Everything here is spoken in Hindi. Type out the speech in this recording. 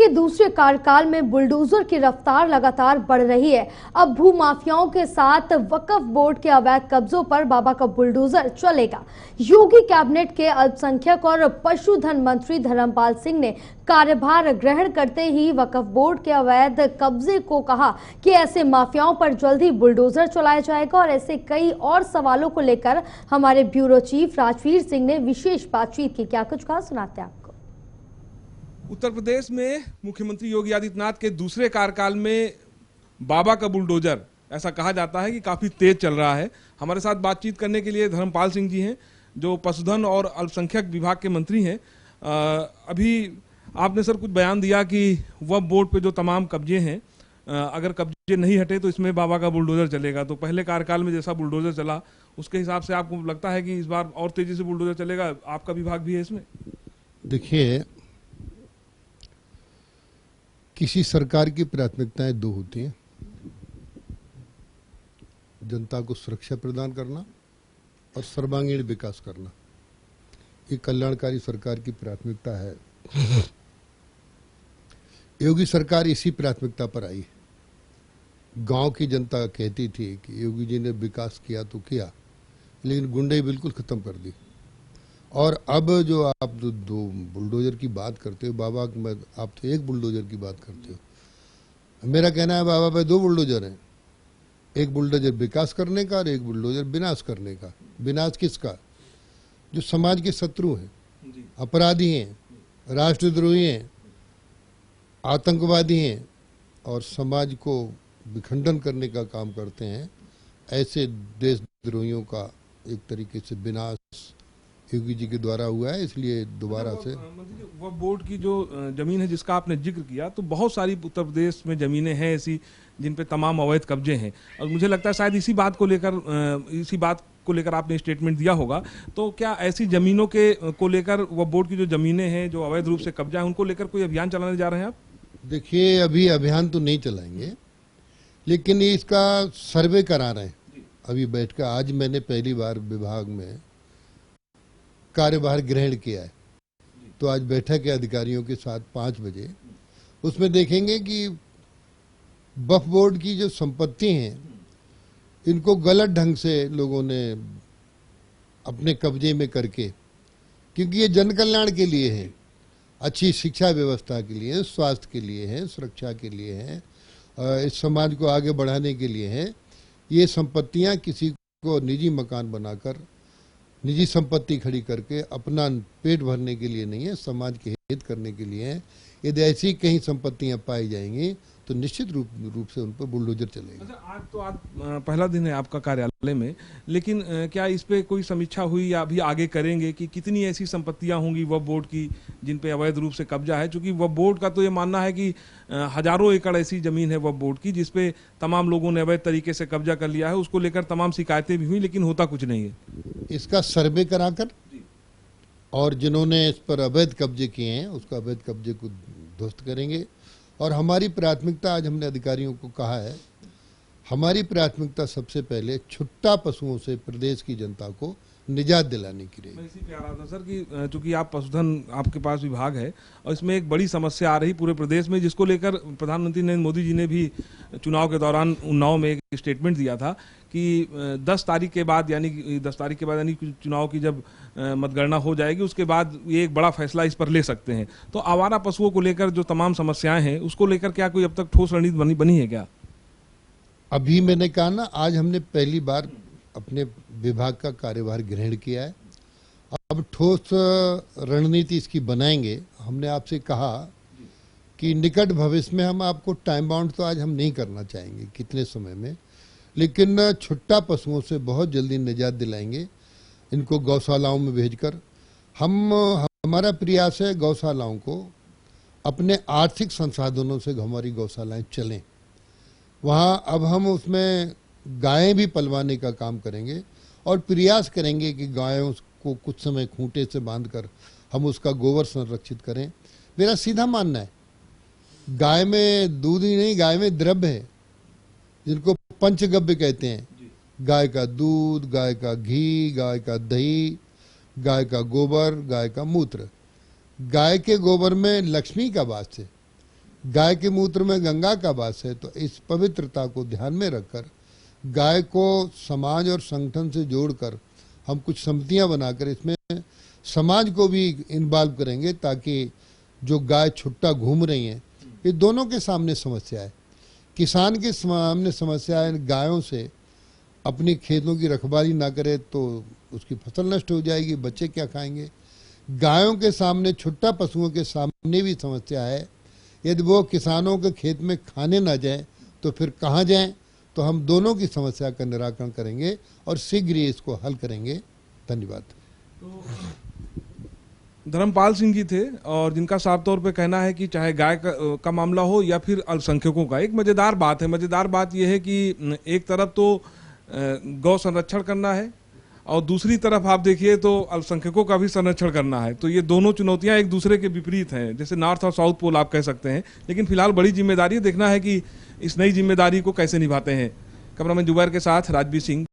के दूसरे कार्यकाल में बुलडोजर की रफ्तार लगातार बढ़ रही है। अब भू माफियाओं के साथ वक्फ बोर्ड के अवैध कब्जों पर बाबा का बुलडोजर चलेगा। योगी कैबिनेट के अल्पसंख्यक और पशुधन मंत्री धर्मपाल सिंह ने कार्यभार ग्रहण करते ही वक्फ बोर्ड के अवैध कब्जे को कहा कि ऐसे माफियाओं पर जल्द ही बुलडोजर चलाया जाएगा। और ऐसे कई और सवालों को लेकर हमारे ब्यूरो चीफ राजवीर सिंह ने विशेष बातचीत की। क्या कुछ कहा, सुनाते हैं आपको। उत्तर प्रदेश में मुख्यमंत्री योगी आदित्यनाथ के दूसरे कार्यकाल में बाबा का बुलडोजर, ऐसा कहा जाता है कि काफी तेज चल रहा है। हमारे साथ बातचीत करने के लिए धर्मपाल सिंह जी हैं, जो पशुधन और अल्पसंख्यक विभाग के मंत्री हैं। अभी आपने सर कुछ बयान दिया कि वक्फ बोर्ड पे जो तमाम कब्जे हैं, अगर कब्जे नहीं हटे तो इसमें बाबा का बुलडोजर चलेगा। तो पहले कार्यकाल में जैसा बुलडोजर चला, उसके हिसाब से आपको लगता है कि इस बार और तेजी से बुलडोजर चलेगा? आपका विभाग भी है इसमें? देखिए, किसी सरकार की प्राथमिकताएं दो होती हैं, जनता को सुरक्षा प्रदान करना और सर्वांगीण विकास करना। ये कल्याणकारी सरकार की प्राथमिकता है। योगी सरकार इसी प्राथमिकता पर आई है। गांव की जनता कहती थी कि योगी जी ने विकास किया तो किया, लेकिन गुंडे बिल्कुल खत्म कर दी। और अब जो आप दो बुलडोजर की बात करते हो, बाबा आप तो एक बुलडोजर की बात करते हो। मेरा कहना है बाबा पे दो बुलडोजर हैं, एक बुलडोजर विकास करने का और एक बुलडोजर विनाश करने का। विनाश किसका? जो समाज के शत्रु हैं, अपराधी हैं, राष्ट्रद्रोही हैं, आतंकवादी हैं और समाज को विखंडन करने का काम करते हैं, ऐसे देशद्रोहियों का एक तरीके से विनाश योगी जी के द्वारा हुआ है। इसलिए दोबारा से वक्फ बोर्ड की जो जमीन है जिसका आपने जिक्र किया, तो बहुत सारी उत्तर प्रदेश में जमीनें हैं ऐसी जिन पे तमाम अवैध कब्जे हैं, और मुझे लगता है शायद इसी बात को लेकर आपने स्टेटमेंट दिया होगा। तो क्या ऐसी जमीनों के को लेकर वक्फ बोर्ड की जो जमीनें हैं जो अवैध रूप से कब्जा है, उनको लेकर कोई अभियान चलाने जा रहे हैं आप? देखिए, अभी अभियान तो नहीं चलाएंगे, लेकिन इसका सर्वे करा रहे हैं। अभी बैठकर आज मैंने पहली बार विभाग में कार्यभार ग्रहण किया है, तो आज बैठक है अधिकारियों के साथ 5 बजे। उसमें देखेंगे कि वक्फ बोर्ड की जो संपत्ति हैं, इनको गलत ढंग से लोगों ने अपने कब्जे में करके, क्योंकि ये जन कल्याण के लिए है, अच्छी शिक्षा व्यवस्था के लिए, स्वास्थ्य के लिए है, सुरक्षा के लिए है, इस समाज को आगे बढ़ाने के लिए है। ये संपत्तियां किसी को निजी मकान बनाकर, निजी संपत्ति खड़ी करके अपना पेट भरने के लिए नहीं है, समाज के हित करने के लिए है। यदि ऐसी कहीं संपत्तियां पाई जाएंगी तो निश्चित रूप से उन पर बुलडोजर चलेगा। अच्छा, आज पहला दिन है आपका कार्यालय में, लेकिन क्या इस पे कोई समीक्षा हुई या अभी आगे करेंगे कि कितनी ऐसी संपत्तियां होंगी वक्फ बोर्ड की जिन पे अवैध रूप से कब्जा है? क्योंकि वक्फ बोर्ड का तो ये मानना है कि हजारों एकड़ ऐसी जमीन है वक्फ बोर्ड की जिसपे तमाम लोगों ने अवैध तरीके से कब्जा कर लिया है। उसको लेकर तमाम शिकायतें भी हुई, लेकिन होता कुछ नहीं है। इसका सर्वे कराकर और जिन्होंने इस पर अवैध कब्जे किए हैं उसका अवैध कब्जे को ध्वस्त करेंगे। और हमारी प्राथमिकता, आज हमने अधिकारियों को कहा है, हमारी प्राथमिकता सबसे पहले छुट्टा पशुओं से प्रदेश की जनता को निजात दिलाने की रहेगी। मैं इसी पे आ रहा था सर कि चूंकि आप पशुधन, आपके पास विभाग है और इसमें एक बड़ी समस्या आ रही पूरे प्रदेश में, जिसको लेकर प्रधानमंत्री नरेंद्र मोदी जी ने भी चुनाव के दौरान उन्नाव में एक स्टेटमेंट दिया था कि 10 तारीख के बाद यानी चुनाव की जब मतगणना हो जाएगी उसके बाद ये एक बड़ा फैसला इस पर ले सकते हैं। तो आवारा पशुओं को लेकर जो तमाम समस्याएं हैं उसको लेकर क्या कोई अब तक ठोस रणनीति बनी है क्या? अभी मैंने कहा ना, आज हमने पहली बार अपने विभाग का कार्यभार ग्रहण किया है। अब ठोस रणनीति इसकी बनाएंगे। हमने आपसे कहा कि निकट भविष्य में हम आपको टाइम बाउंड तो आज हम नहीं करना चाहेंगे कितने समय में, लेकिन छुट्टा पशुओं से बहुत जल्दी निजात दिलाएंगे। इनको गौशालाओं में भेजकर हमारा प्रयास है गौशालाओं को अपने आर्थिक संसाधनों से हमारी गौशालाएं चलें। वहाँ अब हम उसमें गायें भी पलवाने का काम करेंगे और प्रयास करेंगे कि गायों को कुछ समय खूंटे से बांधकर हम उसका गोबर संरक्षित करें। मेरा सीधा मानना है, गाय में दूध ही नहीं, गाय में द्रव्य है जिनको पंचगव्य कहते हैं। गाय का दूध, गाय का घी, गाय का दही, गाय का गोबर, गाय का मूत्र। गाय के गोबर में लक्ष्मी का वास है। गाय के मूत्र में गंगा का वास है, तो इस पवित्रता को ध्यान में रखकर गाय को समाज और संगठन से जोड़कर हम कुछ समितियां बनाकर इसमें समाज को भी इन्वॉल्व करेंगे, ताकि जो गाय छुट्टा घूम रही हैं, ये दोनों के सामने समस्या है। किसान के सामने समस्या है, गायों से अपनी खेतों की रखवाली ना करे तो उसकी फसल नष्ट हो जाएगी, बच्चे क्या खाएंगे। गायों के सामने, छुट्टा पशुओं के सामने भी समस्या है। यदि वो किसानों के खेत में खाने ना जाएं तो फिर कहाँ जाएं। तो हम दोनों की समस्या का निराकरण करेंगे और शीघ्र ही इसको हल करेंगे। धन्यवाद। धर्मपाल सिंह जी थे, और जिनका साफ तौर पे कहना है कि चाहे गाय का मामला हो या फिर अल्पसंख्यकों का। एक मजेदार बात है, मजेदार बात यह है कि एक तरफ तो गौ संरक्षण करना है और दूसरी तरफ आप देखिए तो अल्पसंख्यकों का भी संरक्षण करना है। तो ये दोनों चुनौतियां एक दूसरे के विपरीत हैं, जैसे नॉर्थ और साउथ पोल आप कह सकते हैं। लेकिन फिलहाल बड़ी जिम्मेदारी देखना है कि इस नई जिम्मेदारी को कैसे निभाते हैं। कैमरामैन जुबैर के साथ राजवीर सिंह।